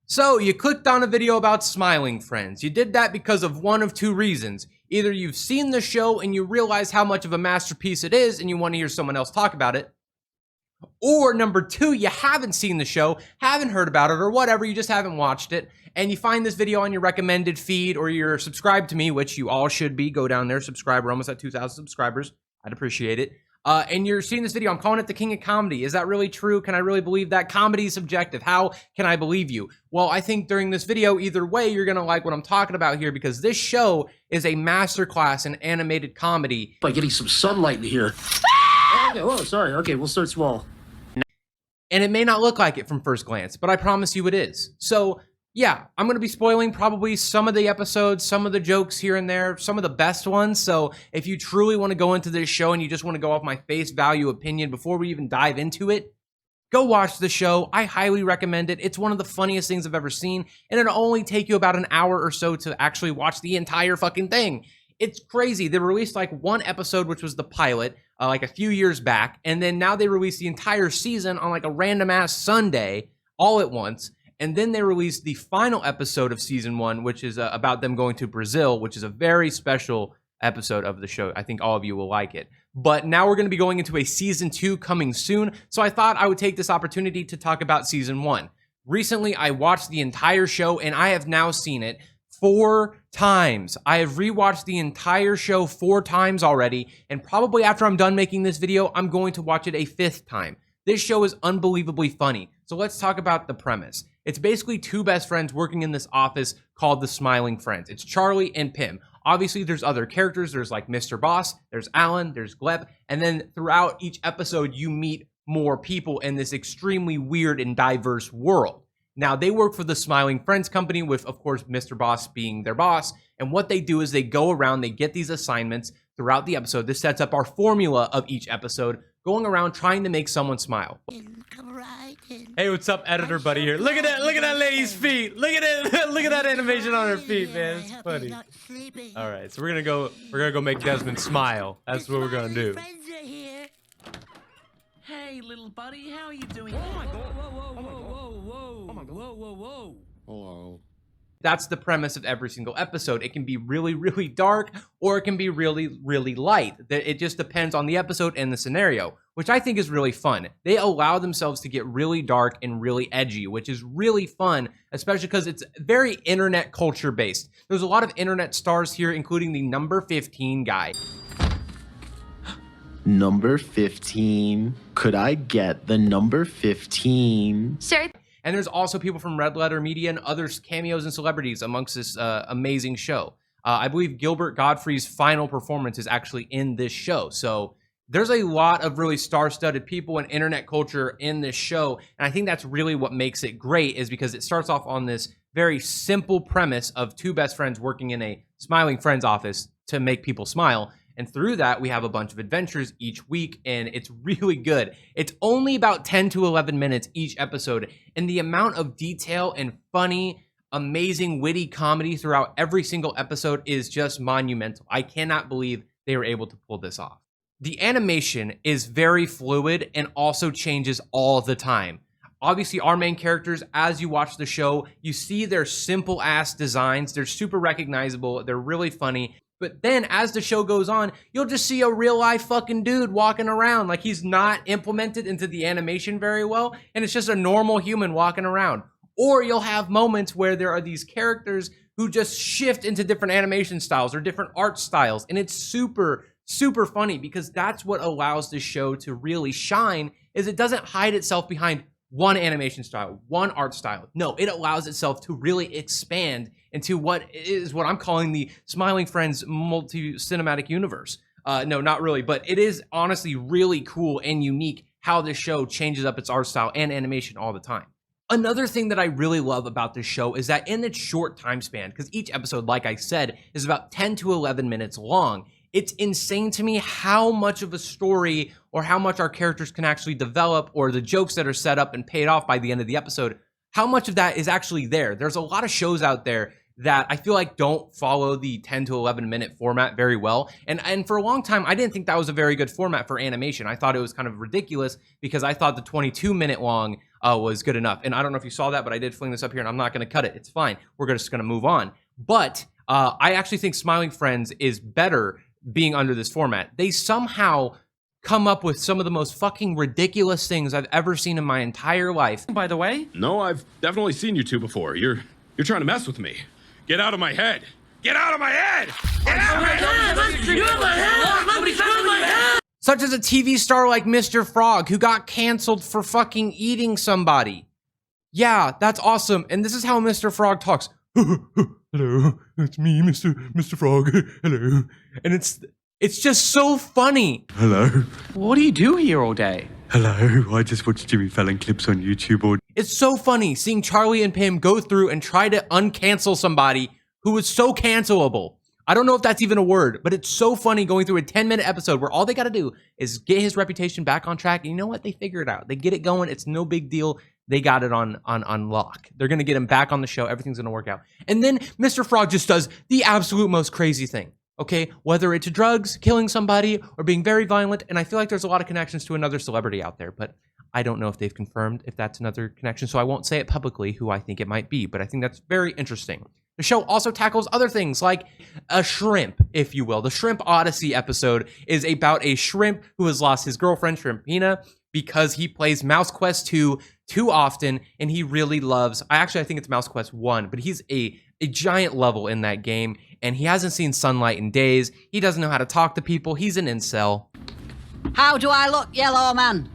So you clicked on a video about Smiling Friends. You did that because of one of two reasons. Either you've seen the show and you realize how much of a masterpiece it is and you want to hear someone else talk about it. Or number two, you haven't seen the show, haven't heard about it, or whatever, you just haven't watched it, and you find this video on your recommended feed, or you're subscribed to me, which you all should be. Go down there, subscribe. We're almost at 2,000 subscribers. I'd appreciate it. And you're seeing this video. I'm calling it the king of comedy. Is that really true? Can I really believe that? Comedy is subjective. How can I believe you? Well, I think during this video, either way, you're going to like what I'm talking about here, because this show is a masterclass in animated comedy. By getting some sunlight in here. Okay, whoa, sorry. Okay, we'll start small. And it may not look like it from first glance, but I promise you it is. So yeah, I'm going to be spoiling probably some of the episodes, some of the jokes here and there, some of the best ones. So if you truly want to go into this show and you just want to go off my face value opinion before we even dive into it, go watch the show. I highly recommend it. It's one of the funniest things I've ever seen, and it'll only take you about an hour or so to actually watch the entire fucking thing. It's crazy. They released like one episode, which was the pilot, like a few years back, and then now they released the entire season on like a random ass Sunday all at once. And then they released the final episode of season one, which is about them going to Brazil, which is a very special episode of the show. I think all of you will like it. But now we're going to be going into a season two coming soon. So I thought I would take this opportunity to talk about season one. Recently, I watched the entire show and I have now seen it 4 times. I have rewatched the entire show 4 times already. And probably after I'm done making this video, I'm going to watch it a 5th time. This show is unbelievably funny. So let's talk about the premise. It's basically 2 best friends working in this office called the Smiling Friends. It's Charlie and Pim. Obviously, there's other characters. There's like Mr. Boss, there's Alan, there's Gleb, and then throughout each episode, you meet more people in this extremely weird and diverse world. Now, they work for the Smiling Friends company with, of course, Mr. Boss being their boss. And what they do is they go around, they get these assignments throughout the episode. This sets up our formula of each episode, going around trying to make someone smile. Hey, what's up, editor buddy here? Look at that lady's feet. Look at it. Look at that animation on her feet, man. It's funny. All right, so we're gonna go make Desmond smile. That's what we're gonna do. Hey, little buddy, how are you doing? Oh my god! Whoa! Oh my god! Whoa! Hello. That's the premise of every single episode. It can be really, really dark, or it can be really, really light. It just depends on the episode and the scenario, which I think is really fun. They allow themselves to get really dark and really edgy, which is really fun, especially because it's very internet culture based. There's a lot of internet stars here, including the number 15 guy. Number 15. Could I get the number 15? Sure. And there's also people from Red Letter Media and other cameos and celebrities amongst this amazing show. I believe Gilbert Gottfried's final performance is actually in this show. So there's a lot of really star-studded people and internet culture in this show. And I think that's really what makes it great, is because it starts off on this very simple premise of 2 best friends working in a Smiling Friends office to make people smile. And through that, we have a bunch of adventures each week, and it's really good. It's only about 10 to 11 minutes each episode, and the amount of detail and funny, amazing, witty comedy throughout every single episode is just monumental. I cannot believe they were able to pull this off. The animation is very fluid and also changes all the time. Obviously, our main characters, as you watch the show, you see their simple-ass designs. They're super recognizable. They're really funny. But then as the show goes on, you'll just see a real life fucking dude walking around. Like, he's not implemented into the animation very well, and it's just a normal human walking around. Or you'll have moments where there are these characters who just shift into different animation styles or different art styles. And it's super, super funny, because that's what allows this show to really shine, is it doesn't hide itself behind one animation style, one art style. No, it allows itself to really expand into what I'm calling the Smiling Friends multi-cinematic universe. No, not really, but it is honestly really cool and unique how this show changes up its art style and animation all the time. Another thing that I really love about this show is that in its short time span, because each episode, like I said, is about 10 to 11 minutes long, it's insane to me how much of a story or how much our characters can actually develop, or the jokes that are set up and paid off by the end of the episode, how much of that is actually there. There's a lot of shows out there that I feel like don't follow the 10 to 11 minute format very well. And for a long time, I didn't think that was a very good format for animation. I thought it was kind of ridiculous because I thought the 22-minute long was good enough. And I don't know if you saw that, but I did fling this up here and I'm not going to cut it. It's fine. We're just going to move on. But I actually think Smiling Friends is better being under this format. They somehow come up with some of the most fucking ridiculous things I've ever seen in my entire life. By the way, No, I've definitely seen you two before. You're trying to mess with me. Get out of my head. Get out of my head. Get out of my head. Such as a TV star like Mr. Frog, who got canceled for fucking eating somebody. Yeah, that's awesome. And this is how Mr. Frog talks. Hello, it's me, Mr. Frog. Hello. And it's just so funny. Hello. what do you do here all day? Hello. I just watch Jimmy Fallon clips on YouTube or It's so funny seeing Charlie and Pim go through and try to uncancel somebody who was so cancelable. I don't know if that's even a word, but it's so funny going through a 10-minute episode where all they got to do is get his reputation back on track. And you know what? They figure it out. They get it going. It's no big deal. They got it on lock. They're going to get him back on the show. Everything's going to work out. And then Mr. Frog just does the absolute most crazy thing. Okay, whether it's drugs, killing somebody, or being very violent. And I feel like there's a lot of connections to another celebrity out there, but I don't know if they've confirmed if that's another connection, so I won't say it publicly who I think it might be, but I think that's very interesting. The show also tackles other things like a shrimp, if you will. The Shrimp Odyssey episode is about a shrimp who has lost his girlfriend, Shrimpina, because he plays Mouse Quest 2 too often, and he really loves, I think it's Mouse Quest 1, but he's a giant level in that game, and he hasn't seen sunlight in days. He doesn't know how to talk to people. He's an incel. How do I look, yellow man?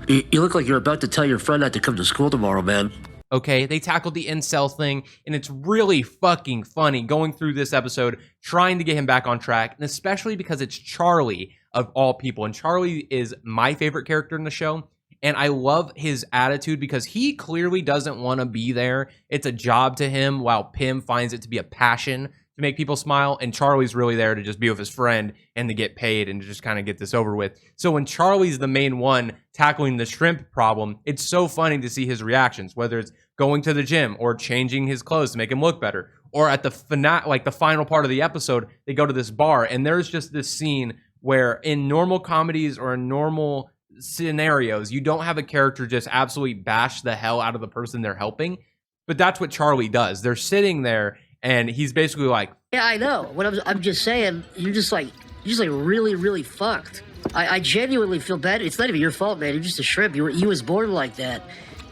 You look like you're about to tell your friend not to come to school tomorrow, man. Okay, they tackled the incel thing, and it's really fucking funny going through this episode, trying to get him back on track, and especially because it's Charlie, of all people. And Charlie is my favorite character in the show, and I love his attitude because he clearly doesn't want to be there. It's a job to him, while Pim finds it to be a passion to make people smile, and Charlie's really there to just be with his friend and to get paid and to just kind of get this over with. So when Charlie's the main one tackling the shrimp problem, it's so funny to see his reactions, whether it's going to the gym or changing his clothes to make him look better, or at the final part of the episode, they go to this bar, and there's just this scene where in normal comedies or in normal scenarios, you don't have a character just absolutely bash the hell out of the person they're helping, but that's what Charlie does. They're sitting there, and he's basically like, Yeah, I know. I'm just saying, you're just like really, really fucked. I genuinely feel bad. It's not even your fault, man. You're just a shrimp. You was born like that.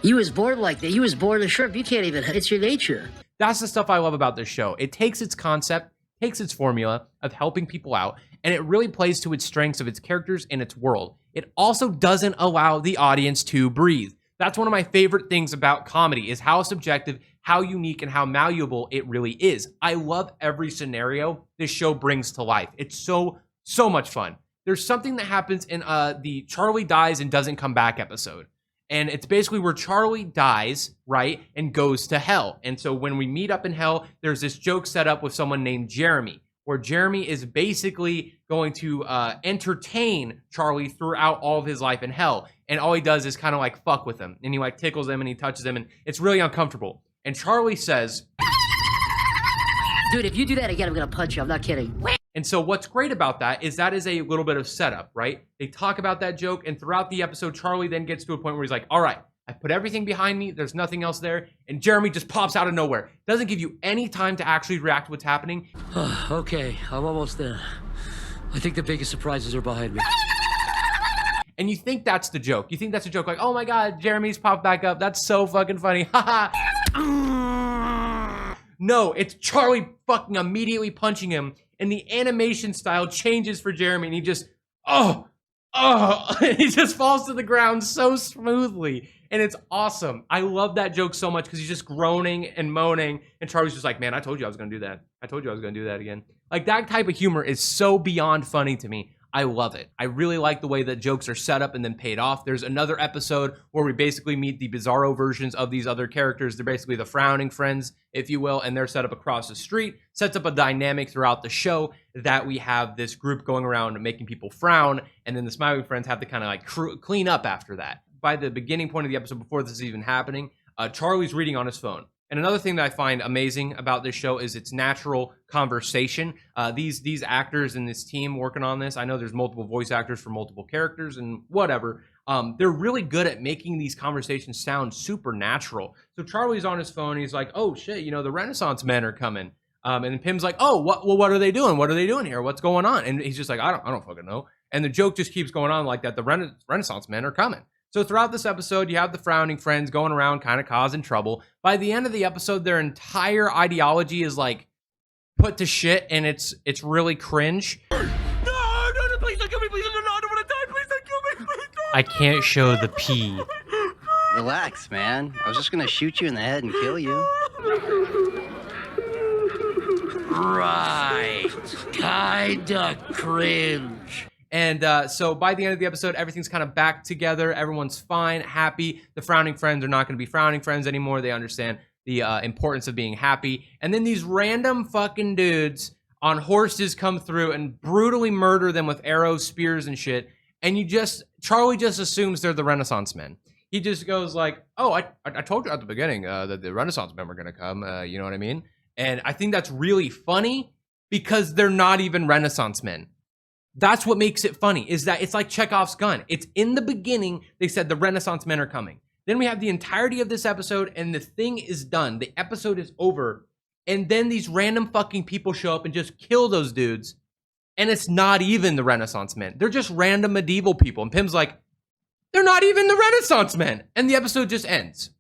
You was born like that. You was born a shrimp. You can't even. It's your nature. that's the stuff I love about this show. It takes its concept, takes its formula of helping people out, and it really plays to its strengths of its characters and its world. It also doesn't allow the audience to breathe. That's one of my favorite things about comedy, is how subjective, how unique, and how malleable it really is. I love every scenario this show brings to life. It's so much fun. There's something that happens in the Charlie dies and doesn't come back episode. And it's basically where Charlie dies, right, and goes to hell. And so when we meet up in hell, there's this joke set up with someone named Jeremy, where Jeremy is basically going to entertain Charlie throughout all of his life in hell. And all he does is kind of like fuck with him. And he like tickles him and he touches him, and it's really uncomfortable. And Charlie says, Dude, if you do that again, I'm going to punch you. I'm not kidding. and so what's great about that is a little bit of setup, right? They talk about that joke, and throughout the episode, Charlie then gets to a point where he's like, all right, I put everything behind me. There's nothing else there. And Jeremy just pops out of nowhere. Doesn't give you any time to actually react to what's happening. Okay, I'm almost there. I think the biggest surprises are behind me. And you think that's the joke. You think that's a joke, like, oh my God, Jeremy's popped back up. That's so fucking funny. Haha. No, it's Charlie fucking immediately punching him, and the animation style changes for Jeremy, and he just, he just falls to the ground so smoothly, and it's awesome. I love that joke so much because he's just groaning and moaning, and Charlie's just like, man, I told you I was gonna do that. I told you I was gonna do that again. Like, that type of humor is so beyond funny to me. I love it. I really like the way that jokes are set up and then paid off. There's another episode where we basically meet the bizarro versions of these other characters. They're basically the frowning friends, if you will, and they're set up across the street. Sets up a dynamic throughout the show that we have this group going around making people frown, and then the smiling friends have to kind of like clean up after that. By the beginning point of the episode, before this is even happening, Charlie's reading on his phone. And another thing that I find amazing about this show is its natural conversation. These actors and this team working on this, I know there's multiple voice actors for multiple characters and whatever. They're really good at making these conversations sound supernatural. So Charlie's on his phone. He's like, "Oh shit, the Renaissance men are coming." And Pim's like, "Oh, what are they doing? What are they doing here? What's going on?" And he's just like, "I don't fucking know." And the joke just keeps going on like that. The Renaissance men are coming. So throughout this episode, you have the frowning friends going around kind of causing trouble. By the end of the episode, their entire ideology is like put to shit, and it's really cringe. No, please don't kill me, please. No, I don't want to die. Please don't kill me, please don't. I can't show the pee. Relax, man. I was just gonna shoot you in the head and kill you. Right. Kinda cringe. And so by the end of the episode, everything's kind of back together. Everyone's fine, happy. The frowning friends are not going to be frowning friends anymore. They understand the importance of being happy. And then these random fucking dudes on horses come through and brutally murder them with arrows, spears, and shit. And Charlie just assumes they're the Renaissance men. He just goes like, "Oh, I told you at the beginning that the Renaissance men were going to come." You know what I mean? And I think that's really funny because they're not even Renaissance men. That's what makes it funny, is that it's like Chekhov's gun. It's in the beginning, they said the Renaissance men are coming. Then we have the entirety of this episode, and the thing is done. The episode is over. And then these random fucking people show up and just kill those dudes. And it's not even the Renaissance men. They're just random medieval people. And Pim's like, "They're not even the Renaissance men." And the episode just ends.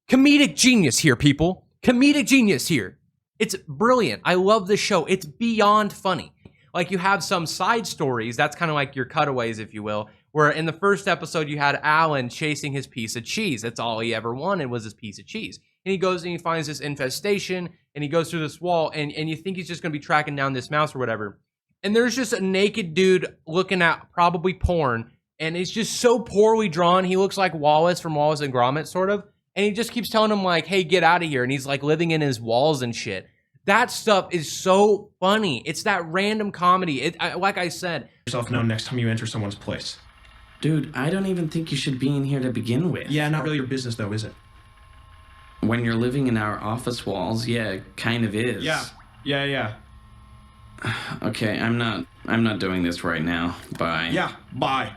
Comedic genius here, people. Comedic genius here. It's brilliant. I love this show. It's beyond funny. Like, you have some side stories, that's kind of like your cutaways, if you will, where in the first episode you had Alan chasing his piece of cheese. That's all he ever wanted was his piece of cheese. And he goes and he finds this infestation, and he goes through this wall, and you think he's just going to be tracking down this mouse or whatever. And there's just a naked dude looking at probably porn, and it's just so poorly drawn. He looks like Wallace from Wallace and Gromit, sort of. And he just keeps telling him, like, "Hey, get out of here." And he's like living in his walls and shit. That stuff is so funny. It's that random comedy. Like I said, Yourself known next time you enter someone's place. Dude, I don't even think you should be in here to begin with. Yeah, not really your business though, is it? When you're living in our office walls, yeah, it kind of is. Yeah. Okay, I'm not doing this right now. Bye. Yeah, bye.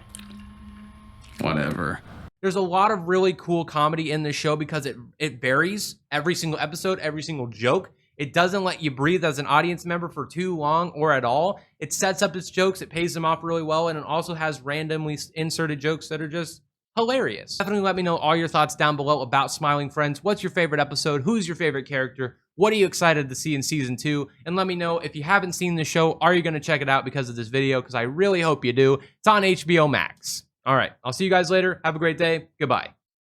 Whatever. there's a lot of really cool comedy in this show because it varies every single episode, every single joke. It doesn't let you breathe as an audience member for too long or at all. It sets up its jokes, it pays them off really well, and it also has randomly inserted jokes that are just hilarious. Definitely let me know all your thoughts down below about Smiling Friends. What's your favorite episode? Who's your favorite character? What are you excited to see in season 2? And let me know if you haven't seen the show, are you going to check it out because of this video? Because I really hope you do. It's on HBO Max. All right, I'll see you guys later. Have a great day. Goodbye.